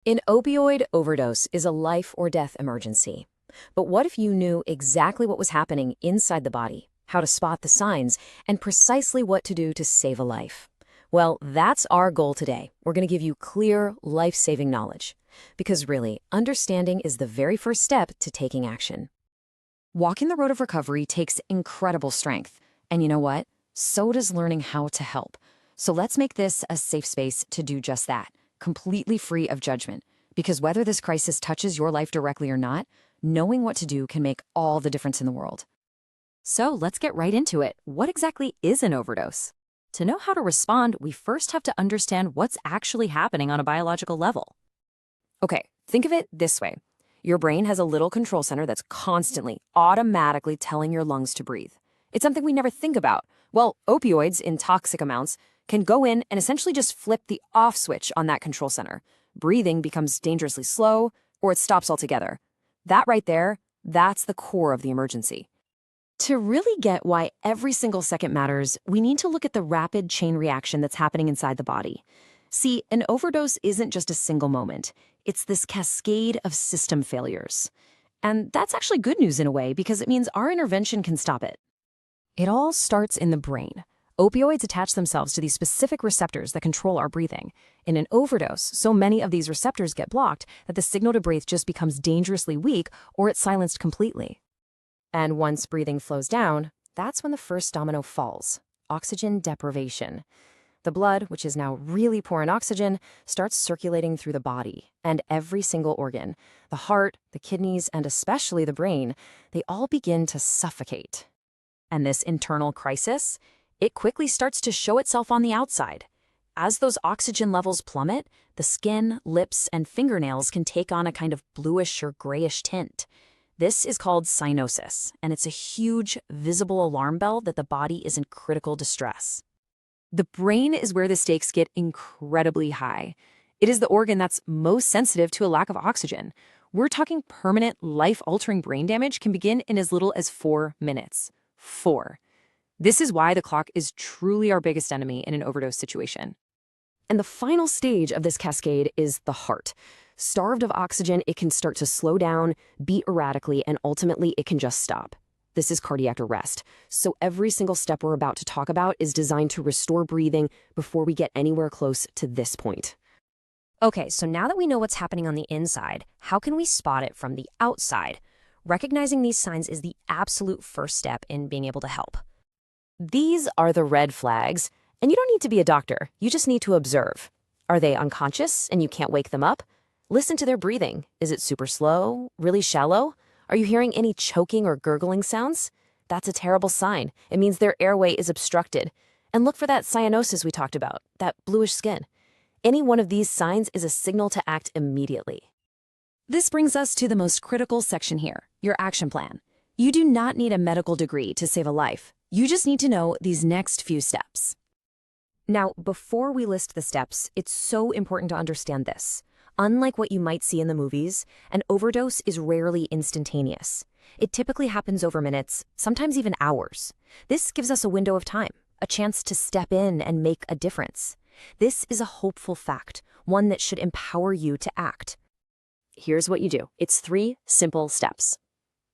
An opioid overdose is a life or death emergency. But what if you knew exactly what was happening inside the body, how to spot the signs, and precisely what to do to save a life? Well, that's our goal today. We're going to give you clear, life-saving knowledge. Because really, understanding is the very first step to taking action. Walking the road of recovery takes incredible strength. And you know what? So does learning how to help. So let's make this a safe space to do just that, completely free of judgment. Because whether this crisis touches your life directly or not, knowing what to do can make all the difference in the world. So let's get right into it. What exactly is an overdose? To know how to respond, we first have to understand what's actually happening on a biological level. Okay, think of it this way. Your brain has a little control center that's constantly, automatically telling your lungs to breathe. It's something we never think about. Well, opioids in toxic amounts can go in and essentially just flip the off switch on that control center. Breathing becomes dangerously slow, or it stops altogether. That right there, that's the core of the emergency. To really get why every single second matters, we need to look at the rapid chain reaction that's happening inside the body. See, an overdose isn't just a single moment. It's this cascade of system failures. And that's actually good news in a way because it means our intervention can stop it. It all starts in the brain. Opioids attach themselves to these specific receptors that control our breathing. In an overdose, so many of these receptors get blocked that the signal to breathe just becomes dangerously weak or it's silenced completely. And once breathing slows down, that's when the first domino falls: oxygen deprivation. The blood, which is now really poor in oxygen, starts circulating through the body, and every single organ, the heart, the kidneys, and especially the brain, they all begin to suffocate. And this internal crisis, it quickly starts to show itself on the outside. As those oxygen levels plummet, the skin, lips, and fingernails can take on a kind of bluish or grayish tint. This is called cyanosis, and it's a huge, visible alarm bell that the body is in critical distress. The brain is where the stakes get incredibly high. It is the organ that's most sensitive to a lack of oxygen. We're talking permanent, life-altering brain damage can begin in as little as 4 minutes. 4. This is why the clock is truly our biggest enemy in an overdose situation. And the final stage of this cascade is the heart. Starved of oxygen, it can start to slow down, beat erratically, and ultimately it can just stop. This is cardiac arrest. So every single step we're about to talk about is designed to restore breathing before we get anywhere close to this point. Okay, so now that we know what's happening on the inside, how can we spot it from the outside? Recognizing these signs is the absolute first step in being able to help. These are the red flags, and you don't need to be a doctor. You just need to observe. Are they unconscious and you can't wake them up? Listen to their breathing. Is it super slow, really shallow? Are you hearing any choking or gurgling sounds? That's a terrible sign. It means their airway is obstructed. And look for that cyanosis we talked about, that bluish skin. Any one of these signs is a signal to act immediately. This brings us to the most critical section here, your action plan. You do not need a medical degree to save a life. You just need to know these next few steps. Now, before we list the steps, it's so important to understand this. Unlike what you might see in the movies, an overdose is rarely instantaneous. It typically happens over minutes, sometimes even hours. This gives us a window of time, a chance to step in and make a difference. This is a hopeful fact, one that should empower you to act. Here's what you do. It's 3 simple steps.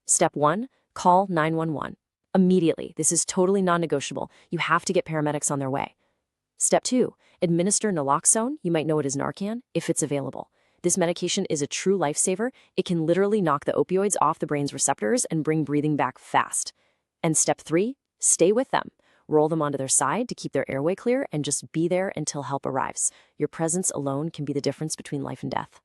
Step 1, call 911. Immediately. This is totally non-negotiable. You have to get paramedics on their way. Step 2, administer naloxone, you might know it as Narcan, if it's available. This medication is a true lifesaver. It can literally knock the opioids off the brain's receptors and bring breathing back fast. And step 3, stay with them. Roll them onto their side to keep their airway clear and just be there until help arrives. Your presence alone can be the difference between life and death.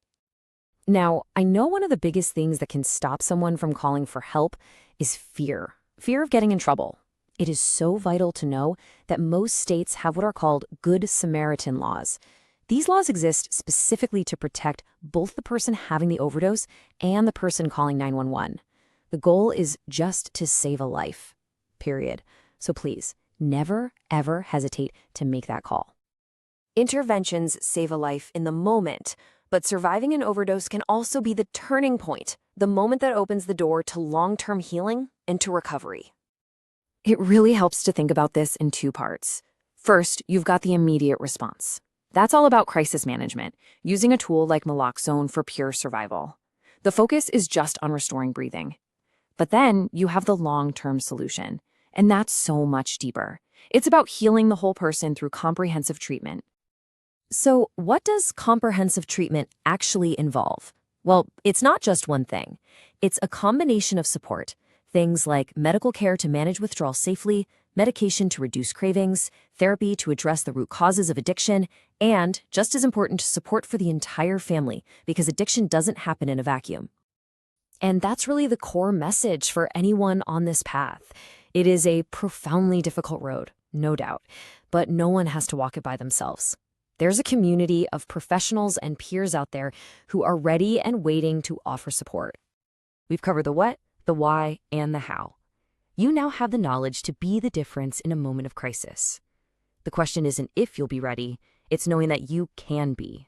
Now, I know one of the biggest things that can stop someone from calling for help is fear. Fear of getting in trouble. It is so vital to know that most states have what are called Good Samaritan laws. These laws exist specifically to protect both the person having the overdose and the person calling 911. The goal is just to save a life, period. So please, never, ever hesitate to make that call. Interventions save a life in the moment, but surviving an overdose can also be the turning point, the moment that opens the door to long-term healing and to recovery. It really helps to think about this in 2 parts. First, you've got the immediate response. That's all about crisis management, using a tool like naloxone for pure survival. The focus is just on restoring breathing. But then you have the long-term solution, and that's so much deeper. It's about healing the whole person through comprehensive treatment. So, what does comprehensive treatment actually involve? Well, it's not just one thing. It's a combination of support, things like medical care to manage withdrawal safely, medication to reduce cravings, therapy to address the root causes of addiction, and, just as important, support for the entire family, because addiction doesn't happen in a vacuum. And that's really the core message for anyone on this path. It is a profoundly difficult road, no doubt, but no one has to walk it by themselves. There's a community of professionals and peers out there who are ready and waiting to offer support. We've covered the what, the why, and the how. You now have the knowledge to be the difference in a moment of crisis. The question isn't if you'll be ready, it's knowing that you can be.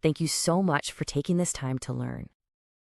Thank you so much for taking this time to learn.